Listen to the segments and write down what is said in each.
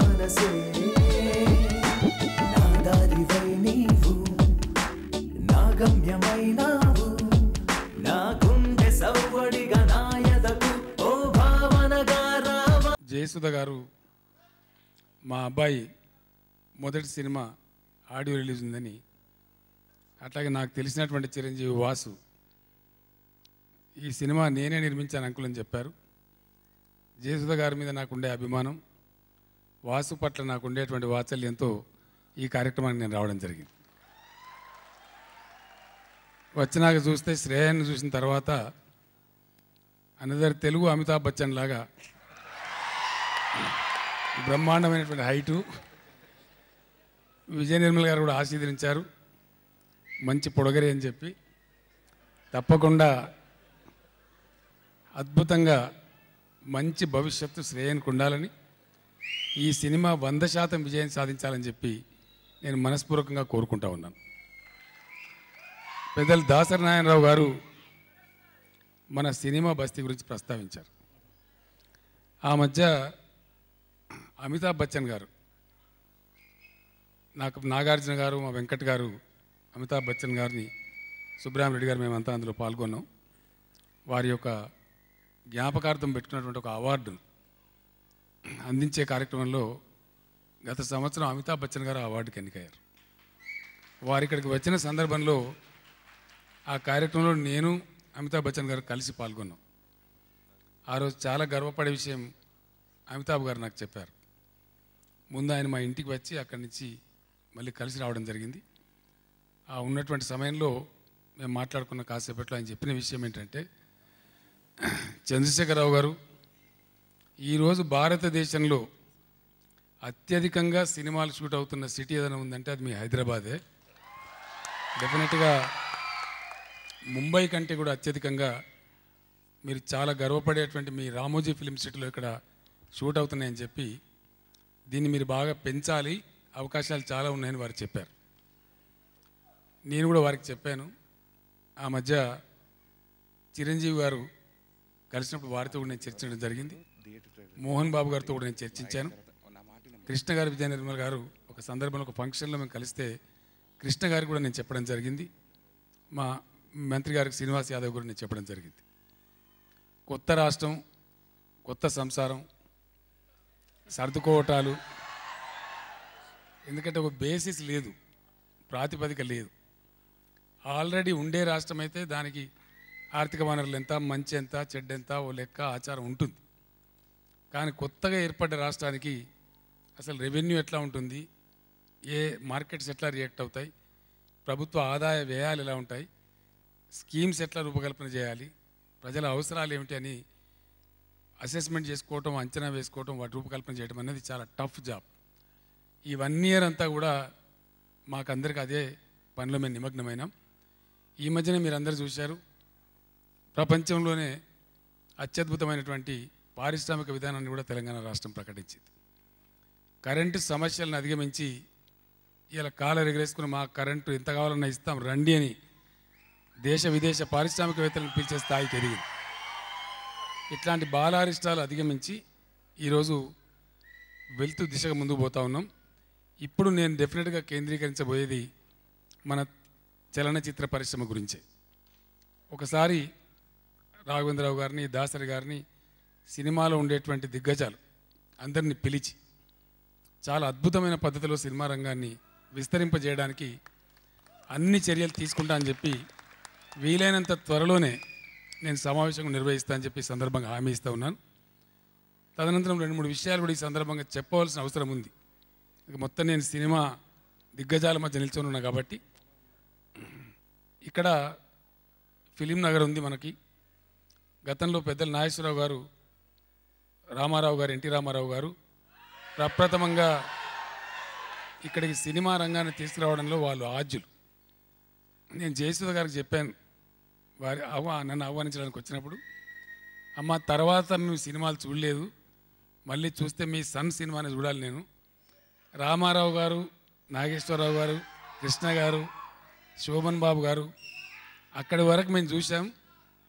మనసే నా దారివై నీవు నా గమ్యమైనావు నా గుండె సవ్వడిగా నాయదకు ఓ భావనగా రావా. జయసుధ గారు మా అబ్బాయి మొదటి సినిమా ఆడియో రిలీజ్ ఉందని, అట్లాగే నాకు తెలిసినటువంటి చిరంజీవి వాసు ఈ సినిమా నేనే నిర్మించాను అంకుల్ అని చెప్పారు. జయసుధ గారి మీద నాకుండే అభిమానం, వాసు పట్ల నాకు ఉండేటువంటి వాత్సల్యంతో ఈ కార్యక్రమానికి నేను రావడం జరిగింది. వచ్చినాక చూస్తే శ్రేయాన్ని చూసిన తర్వాత అనదర్ తెలుగు అమితాబ్ బచ్చన్ లాగా బ్రహ్మాండమైనటువంటి హైటు, విజయ నిర్మల్ గారు కూడా ఆశీర్వదించారు మంచి పొడగరి అని చెప్పి. తప్పకుండా అద్భుతంగా మంచి భవిష్యత్తు శ్రేయానికి ఉండాలని, ఈ సినిమా 100% విజయం సాధించాలని చెప్పి నేను మనస్పూర్వకంగా కోరుకుంటా ఉన్నాను. పెద్దలు దాసరి నారాయణరావు గారు మన సినిమా బస్తీ గురించి ప్రస్తావించారు. ఆ మధ్య అమితాబ్ బచ్చన్ గారు, నాకు నాగార్జున గారు, మా వెంకట్ గారు అమితాబ్ బచ్చన్ గారిని, సుబ్రహ్మరెడ్డి గారు మేమంతా అందులో పాల్గొన్నాం. వారి యొక్క జ్ఞాపకార్థం పెట్టుకున్నటువంటి ఒక అవార్డును అందించే కార్యక్రమంలో గత సంవత్సరం అమితాబ్ బచ్చన్ గారు అవార్డుకి ఎన్నికయ్యారు. వారి ఇక్కడికి వచ్చిన సందర్భంలో ఆ కార్యక్రమంలో నేను అమితాబ్ బచ్చన్ గారు కలిసి పాల్గొన్నాం. ఆ రోజు చాలా గర్వపడే విషయం అమితాబ్ గారు నాకు చెప్పారు. ముందు ఆయన మా ఇంటికి వచ్చి అక్కడి నుంచి మళ్ళీ కలిసి రావడం జరిగింది. ఆ ఉన్నటువంటి సమయంలో మేము మాట్లాడుకున్న కాసేపట్లో ఆయన చెప్పిన విషయం ఏంటంటే, చంద్రశేఖరరావు గారు, ఈరోజు భారతదేశంలో అత్యధికంగా సినిమాలు షూట్ అవుతున్న సిటీ ఏదైనా ఉందంటే అది మీ హైదరాబాదే. డెఫినెట్గా ముంబై కంటే కూడా అత్యధికంగా మీరు చాలా గర్వపడేటువంటి మీ రామోజీ ఫిల్మ్ సిటీలో ఇక్కడ షూట్ అవుతున్నాయని చెప్పి, దీన్ని మీరు బాగా పెంచాలి, అవకాశాలు చాలా ఉన్నాయని వారు చెప్పారు. నేను కూడా వారికి చెప్పాను. ఆ మధ్య చిరంజీవి గారు కలిసినప్పుడు వారితో కూడా నేను చర్చించడం జరిగింది. మోహన్ బాబు గారితో కూడా నేను చర్చించాను. కృష్ణ గారు, విజయ నిర్మల్ గారు ఒక సందర్భంలో ఒక ఫంక్షన్లో మేము కలిస్తే కృష్ణ గారికి కూడా నేను చెప్పడం జరిగింది. మా మంత్రి గారికి శ్రీనివాస్ యాదవ్ కూడా నేను చెప్పడం జరిగింది. కొత్త రాష్ట్రం, కొత్త సంసారం, సర్దుకోవటాలు, ఎందుకంటే ఒక బేసిస్ లేదు, ప్రాతిపదిక లేదు. ఆల్రెడీ ఉండే రాష్ట్రం అయితే దానికి ఆర్థిక వనరులు ఎంత, మంచి ఎంత, చెడ్డెంత, ఓ లెక్క ఆచారం ఉంటుంది. కానీ కొత్తగా ఏర్పడ్డ రాష్ట్రానికి అసలు రెవెన్యూ ఎట్లా ఉంటుంది, ఏ మార్కెట్స్ ఎట్లా రియాక్ట్ అవుతాయి, ప్రభుత్వ ఆదాయ వ్యయాలు ఎలా ఉంటాయి, స్కీమ్స్ ఎట్లా రూపకల్పన చేయాలి, ప్రజల అవసరాలు ఏమిటి అని అసెస్మెంట్ చేసుకోవటం, అంచనా వేసుకోవటం, వాటి రూపకల్పన చేయడం అనేది చాలా టఫ్ జాబ్. ఈ 1 year అంతా కూడా మాకందరికి అదే పనిలో మేము నిమగ్నమైనాం. ఈ మధ్యనే మీరు అందరూ చూశారు, ప్రపంచంలోనే అత్యద్భుతమైనటువంటి పారిశ్రామిక విధానాన్ని కూడా తెలంగాణ రాష్ట్రం ప్రకటించింది. కరెంటు సమస్యలను అధిగమించి ఇలా కాలర్ ఎగరేసుకుని మా కరెంటు ఎంత కావాలన్నా ఇస్తాం రండి అని దేశ విదేశ పారిశ్రామికవేత్తలను పిలిచే స్థాయికి ఎదిగింది. ఇట్లాంటి బాలారిష్టాలు అధిగమించి ఈరోజు వెళ్తూ దిశగా ముందుకు పోతా ఉన్నాం. ఇప్పుడు నేను డెఫినెట్గా కేంద్రీకరించబోయేది మన చలనచిత్ర పరిశ్రమ గురించే. ఒకసారి రాఘవేంద్రరావు గారిని, దాసరి గారిని, సినిమాలో ఉండేటువంటి దిగ్గజాలు అందరినీ పిలిచి చాలా అద్భుతమైన పద్ధతిలో సినిమా రంగాన్ని విస్తరింపజేయడానికి అన్ని చర్యలు తీసుకుంటా అని చెప్పి వీలైనంత త్వరలోనే నేను సమావేశం నిర్వహిస్తా అని చెప్పి సందర్భంగా హామీ ఇస్తూ ఉన్నాను. తదనంతరం 2-3 విషయాలు కూడా ఈ సందర్భంగా చెప్పవలసిన అవసరం ఉంది. మొత్తం నేను సినిమా దిగ్గజాల మధ్య నిల్చొని ఉన్నా కాబట్టి, ఇక్కడ ఫిలిం నగర్ ఉంది మనకి. గతంలో పెద్దలు నాగేశ్వరరావు గారు, రామారావు గారు, ఎన్టీ రామారావు గారు ప్రప్రథమంగా ఇక్కడికి సినిమా రంగాన్ని తీసుకురావడంలో వాళ్ళు ఆద్యులు. నేను జయసుధ గారికి చెప్పాను, వారి నన్ను ఆహ్వానించడానికి వచ్చినప్పుడు, అమ్మ తర్వాత మేము సినిమాలు చూడలేదు, మళ్ళీ చూస్తే మీ సన్ సినిమాని చూడాలి నేను. రామారావు గారు, నాగేశ్వరరావు గారు, కృష్ణ గారు, శోభన్ బాబు గారు అక్కడి వరకు మేము చూసాం,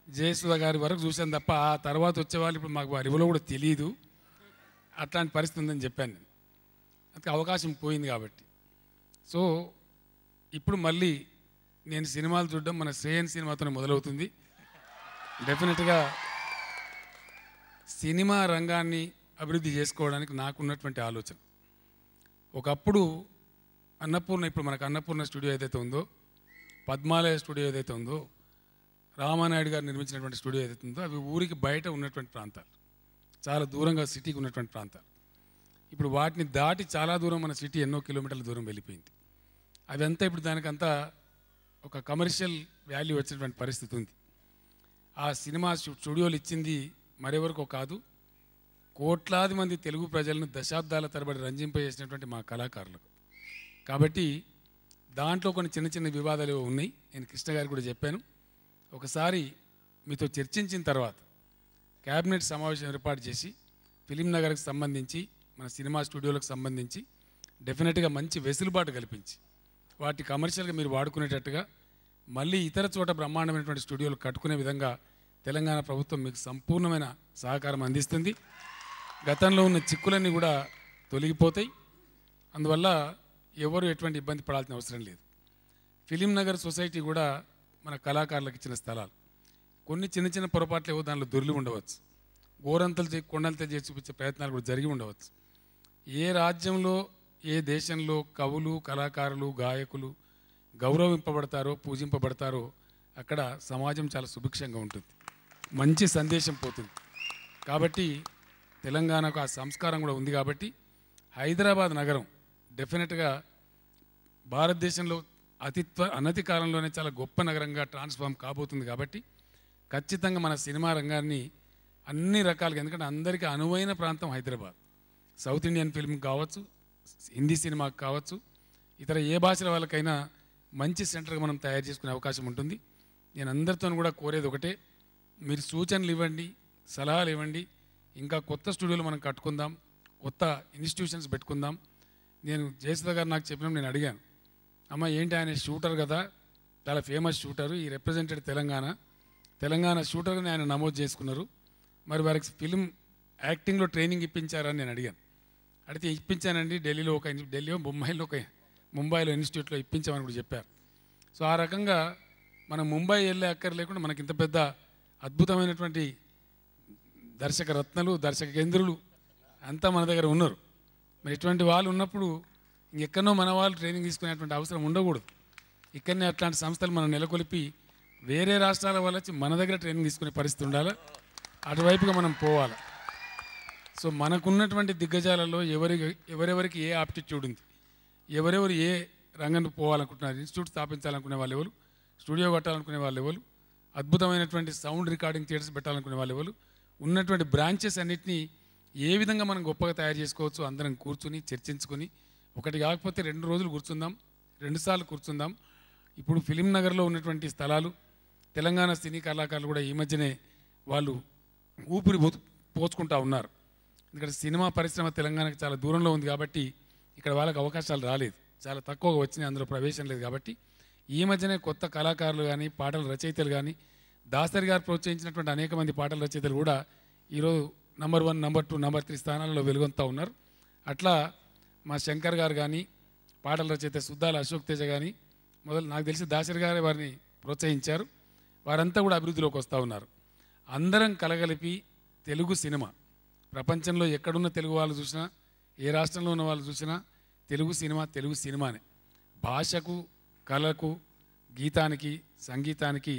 జయసుధ గారి వరకు చూసాం తప్ప ఆ తర్వాత వచ్చేవాళ్ళు ఇప్పుడు మాకు వారి ఇవ్వలో కూడా తెలియదు, అట్లాంటి పరిస్థితి ఉందని చెప్పాను నేను. అది అవకాశం పోయింది కాబట్టి. సో ఇప్పుడు మళ్ళీ నేను సినిమాలు చూడడం మన శ్రేయన్ సినిమాతోనే మొదలవుతుంది. డెఫినెట్గా సినిమా రంగాన్ని అభివృద్ధి చేసుకోవడానికి నాకున్నటువంటి ఆలోచన, ఒకప్పుడు అన్నపూర్ణ, ఇప్పుడు మనకు అన్నపూర్ణ స్టూడియో ఏదైతే ఉందో, పద్మాలయ స్టూడియో ఏదైతే ఉందో, రామానాయుడు గారు నిర్మించినటువంటి స్టూడియో ఏదైతే ఉందో, అవి ఊరికి బయట ఉన్నటువంటి ప్రాంతాలు, చాలా దూరంగా సిటీకి ఉన్నటువంటి ప్రాంతాలు. ఇప్పుడు వాటిని దాటి చాలా దూరం మన సిటీ ఎన్నో కిలోమీటర్ల దూరం వెళ్ళిపోయింది. అదంతా ఇప్పుడు దానికంతా ఒక కమర్షియల్ వాల్యూ వచ్చినటువంటి పరిస్థితి ఉంది. ఆ సినిమా స్టూడియోలు ఇచ్చింది మరెవరికో కాదు, కోట్లాది మంది తెలుగు ప్రజలను దశాబ్దాల తరబడి రంజింపజేసినటువంటి మా కళాకారులకు. కాబట్టి దాంట్లో కొన్ని చిన్న చిన్న వివాదాలు ఉన్నాయి. నేను కృష్ణ గారికి కూడా చెప్పాను, ఒకసారి మీతో చర్చించిన తర్వాత క్యాబినెట్ సమావేశం ఏర్పాటు చేసి ఫిలిం నగర్కి సంబంధించి మన సినిమా స్టూడియోలకు సంబంధించి డెఫినెట్గా మంచి వెసులుబాటు కల్పించి వాటి కమర్షియల్గా మీరు వాడుకునేటట్టుగా మళ్ళీ ఇతర చోట బ్రహ్మాండమైనటువంటి స్టూడియోలు కట్టుకునే విధంగా తెలంగాణ ప్రభుత్వం మీకు సంపూర్ణమైన సహకారం అందిస్తుంది. గతంలో ఉన్న చిక్కులన్నీ కూడా తొలగిపోతాయి. అందువల్ల ఎవరు ఎటువంటి ఇబ్బంది పడాల్సిన అవసరం లేదు. ఫిలిం నగర్ సొసైటీ కూడా మన కళాకారులకు ఇచ్చిన స్థలాలు. కొన్ని చిన్న చిన్న పొరపాట్లు ఏవో దానిలో దొరికి ఉండవచ్చు, గోరంతలు కొండంతలు చేసి చూపించే ప్రయత్నాలు కూడా జరిగి ఉండవచ్చు. ఏ రాజ్యంలో ఏ దేశంలో కవులు, కళాకారులు, గాయకులు గౌరవింపబడతారో, పూజింపబడతారో అక్కడ సమాజం చాలా సుభిక్షంగా ఉంటుంది, మంచి సందేశం పోతుంది. కాబట్టి తెలంగాణకు ఆ సంస్కారం కూడా ఉంది. కాబట్టి హైదరాబాద్ నగరం డెఫినెట్గా భారతదేశంలో అనతి కాలంలోనే చాలా గొప్ప నగరంగా ట్రాన్స్ఫార్మ్ కాబోతుంది. కాబట్టి ఖచ్చితంగా మన సినిమా రంగాన్ని అన్ని రకాలుగా, ఎందుకంటే అందరికీ అనువైన ప్రాంతం హైదరాబాద్. సౌత్ ఇండియన్ ఫిల్మ్ కావచ్చు, హిందీ సినిమాకి కావచ్చు, ఇతర ఏ భాషల వాళ్ళకైనా మంచి సెంటర్గా మనం తయారు చేసుకునే అవకాశం ఉంటుంది. నేను అందరితో కూడా కోరేది ఒకటే, మీరు సూచనలు ఇవ్వండి, సలహాలు ఇవ్వండి. ఇంకా కొత్త స్టూడియోలు మనం కట్టుకుందాం, కొత్త ఇన్స్టిట్యూషన్స్ పెట్టుకుందాం. నేను జయసుధ గారు నాకు చెప్పినప్పుడు నేను అడిగాను, అమ్మ ఏంటి ఆయన షూటర్ కదా, చాలా ఫేమస్ షూటరు, ఈ రిప్రజెంటెడ్ తెలంగాణ షూటర్ని ఆయన నమోదు చేసుకున్నారు, మరి వారికి ఫిల్మ్ యాక్టింగ్లో ట్రైనింగ్ ఇప్పించారని నేను అడిగాను. అడిగితే ఇప్పించానండి, ఢిల్లీలో ముంబైలో ఇన్స్టిట్యూట్లో ఇప్పించామని కూడా చెప్పారు. సో ఆ రకంగా మనం ముంబై వెళ్ళే అక్కర్ లేకుండా మనకి ఇంత పెద్ద అద్భుతమైనటువంటి దర్శక రత్నలు, దర్శక కేంద్రులు అంతా మన దగ్గర ఉన్నారు. మరి ఇటువంటి వాళ్ళు ఉన్నప్పుడు ఇంకెక్కడో మన వాళ్ళు ట్రైనింగ్ తీసుకునేటువంటి అవసరం ఉండకూడదు. ఇక్కడనే అట్లాంటి సంస్థలు మనం నెలకొల్పి వేరే రాష్ట్రాల వాళ్ళు వచ్చి మన దగ్గర ట్రైనింగ్ తీసుకునే పరిస్థితి ఉండాలి. అటువైపుగా మనం పోవాలి. సో మనకున్నటువంటి దిగ్గజాలలో ఎవరెవరికి ఏ ఆప్టిట్యూడ్ ఉంది, ఎవరెవరు ఏ రంగంలో పోవాలనుకుంటున్నారు, ఇన్స్టిట్యూట్ స్థాపించాలనుకునే వాళ్ళు ఎవరు, స్టూడియో కట్టాలనుకునే వాళ్ళు ఎవరు, అద్భుతమైనటువంటి సౌండ్ రికార్డింగ్ థియేటర్స్ పెట్టాలనుకునే వాళ్ళు ఎవరు, ఉన్నటువంటి బ్రాంచెస్ అన్నింటినీ ఏ విధంగా మనం గొప్పగా తయారు చేసుకోవచ్చు అందరం కూర్చుని చర్చించుకొని, ఒకటి కాకపోతే 2 రోజులు కూర్చుందాం, 2 సార్లు కూర్చుందాం. ఇప్పుడు ఫిలిం నగర్లో ఉన్నటువంటి స్థలాలు తెలంగాణ సినీ కళాకారులు కూడా ఈ మధ్యనే వాళ్ళు ఊపిరి పోచుకుంటా ఉన్నారు. ఎందుకంటే సినిమా పరిశ్రమ తెలంగాణకు చాలా దూరంలో ఉంది కాబట్టి ఇక్కడ వాళ్ళకి అవకాశాలు రాలేదు, చాలా తక్కువగా వచ్చినాయి, అందులో ప్రవేశం లేదు. కాబట్టి ఈ మధ్యనే కొత్త కళాకారులు కానీ, పాటల రచయితలు కానీ, దాసరి గారు ప్రోత్సహించినటువంటి అనేక మంది పాటల రచయితలు కూడా ఈరోజు నంబర్ 1, నంబర్ 2, నంబర్ 3 స్థానాల్లో వెలుగొందుతూ ఉన్నారు. అట్లా మా శంకర్ గారు కానీ, పాటల రచయిత సుద్దాల అశోక్ తేజ కానీ నాకు తెలిసి దాసరి గారే వారిని ప్రోత్సహించారు. వారంతా కూడా అభివృద్ధిలోకి వస్తూ ఉన్నారు. అందరం కలగలిపి తెలుగు సినిమా ప్రపంచంలో ఎక్కడున్న తెలుగు వాళ్ళు చూసినా, ఏ రాష్ట్రంలో ఉన్న వాళ్ళు చూసినా తెలుగు సినిమానే. భాషకు, కళకు, గీతానికి, సంగీతానికి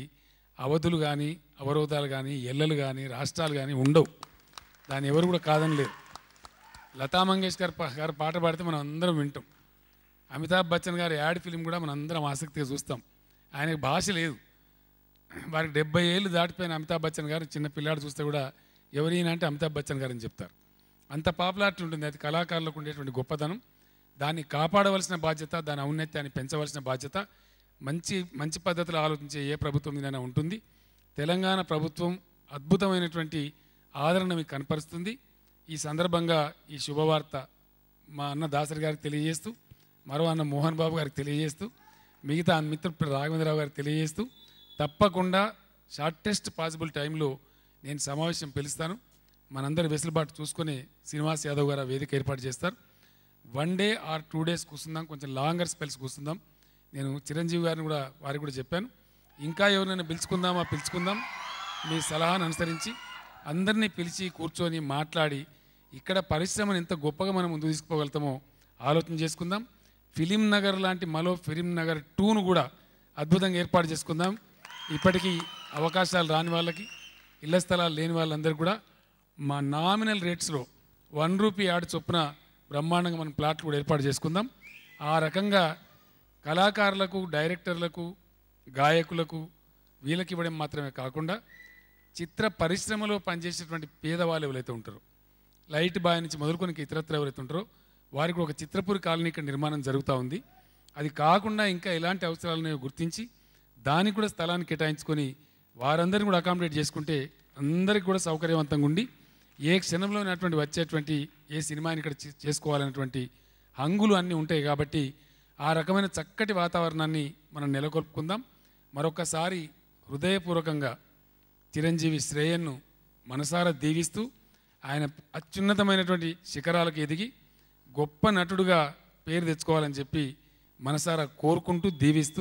అవధులు కానీ, అవరోధాలు కానీ, ఎల్లలు కానీ, రాష్ట్రాలు కానీ ఉండవు. దాన్ని ఎవరు కూడా కాదని లేదు. లతా మంగేష్కర్ గారు పాట పాడితే మనం అందరం వింటాం. అమితాబ్ బచ్చన్ గారి యాడ్ ఫిలిం కూడా మనం అందరం ఆసక్తిగా చూస్తాం. ఆయనకు భాష లేదు. వారికి 70 ఏళ్ళు దాటిపోయిన అమితాబ్ బచ్చన్ గారు చిన్న పిల్లాడు చూస్తే కూడా ఎవరైనా అంటే అమితాబ్ బచ్చన్ గారు అని చెప్తారు. అంత పాపులారిటీ ఉంటుంది. అది కళాకారులకు ఉండేటువంటి గొప్పతనం. దాన్ని కాపాడవలసిన బాధ్యత, దాని ఔన్నత్యాన్ని పెంచవలసిన బాధ్యత మంచి పద్ధతిలో ఆలోచించే ఏ ప్రభుత్వం మీదైనా ఉంటుంది. తెలంగాణ ప్రభుత్వం అద్భుతమైనటువంటి ఆదరణ మీకు కనపరుస్తుంది. ఈ సందర్భంగా ఈ శుభవార్త మా అన్న దాసరి గారికి తెలియజేస్తూ, మరో అన్న మోహన్ బాబు గారికి తెలియజేస్తూ, మిగతా మిత్రుడు రాఘవేంద్రరావు గారికి తెలియజేస్తూ, తప్పకుండా షార్టెస్ట్ పాసిబుల్ టైంలో నేను సమావేశం పిలుస్తాను. మనందరి వెసులుబాటు చూసుకొని శ్రీనివాస్ యాదవ్ గారు వేదిక ఏర్పాటు చేస్తారు. 1 డే ఆర్ 2 డేస్ కూర్చుందాం, కొంచెం లాంగర్ స్పెల్స్ కూర్చుందాం. నేను చిరంజీవి గారిని కూడా వారికి కూడా చెప్పాను, ఇంకా ఎవరినైనా పిలుచుకుందాం, మీ సలహాను అనుసరించి అందరినీ పిలిచి కూర్చొని మాట్లాడి ఇక్కడ పరిశ్రమను ఎంత గొప్పగా మనం ముందుకు తీసుకుపోగలుగుతామో ఆలోచన చేసుకుందాం. ఫిలిం నగర్ లాంటి మరో ఫిలిం నగర్ 2ను కూడా అద్భుతంగా ఏర్పాటు చేసుకుందాం. ఇప్పటికీ అవకాశాలు రాని వాళ్ళకి, ఇళ్ల స్థలాలు లేని వాళ్ళందరూ కూడా మా నామినల్ రేట్స్లో 1 రూపీ యాడ్ చొప్పున బ్రహ్మాండంగా మనం ప్లాట్లు కూడా ఏర్పాటు చేసుకుందాం. ఆ రకంగా కళాకారులకు, డైరెక్టర్లకు, గాయకులకు వీళ్ళకి ఇవ్వడం మాత్రమే కాకుండా చిత్ర పరిశ్రమలో పనిచేసేటువంటి పేదవాళ్ళు ఎవరైతే ఉంటారో, లైట్ బాయ్ నుంచి మొదలుకొని ఇతరత్ర ఎవరైతే ఉంటారో వారికి ఒక చిత్రపూరి కాలనీ ఇక్కడ నిర్మాణం జరుగుతూ ఉంది. అది కాకుండా ఇంకా ఎలాంటి అవసరాలను గుర్తించి దానికి కూడా స్థలాన్ని కేటాయించుకొని వారందరిని కూడా అకామిడేట్ చేసుకుంటే అందరికీ కూడా సౌకర్యవంతంగా ఉండి ఏ క్షణంలో వచ్చేటువంటి ఏ సినిమాని ఇక్కడ చేసుకోవాలనేటువంటి హంగులు అన్నీ ఉంటాయి. కాబట్టి ఆ రకమైన చక్కటి వాతావరణాన్ని మనం నెలకొల్పుకుందాం. మరొకసారి హృదయపూర్వకంగా చిరంజీవి శ్రేయన్ను మనసారా దీవిస్తూ ఆయన అత్యున్నతమైనటువంటి శిఖరాలకు ఎదిగి గొప్ప నటుడుగా పేరు తెచ్చుకోవాలని చెప్పి మనసారా కోరుకుంటూ దీవిస్తూ